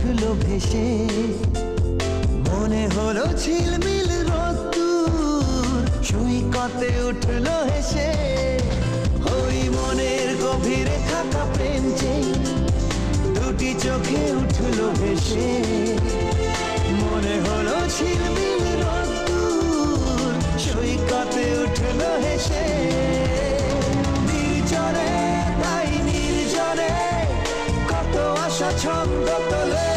উঠলো ভেসে, মনে হলো ঝিলমিল রোদ্দুর সৈকতে উঠলো হেসে। ওই মনের গভীরে থাকা প্রেম চেয়ে দুটি চোখে উঠলো ভেসে, মনে হলো ঝিলমিল রোদ্দুর সৈকতে উঠলো হেসে। নির্জনে তাই নির্জনে কত আশা ছন্দ তোলে,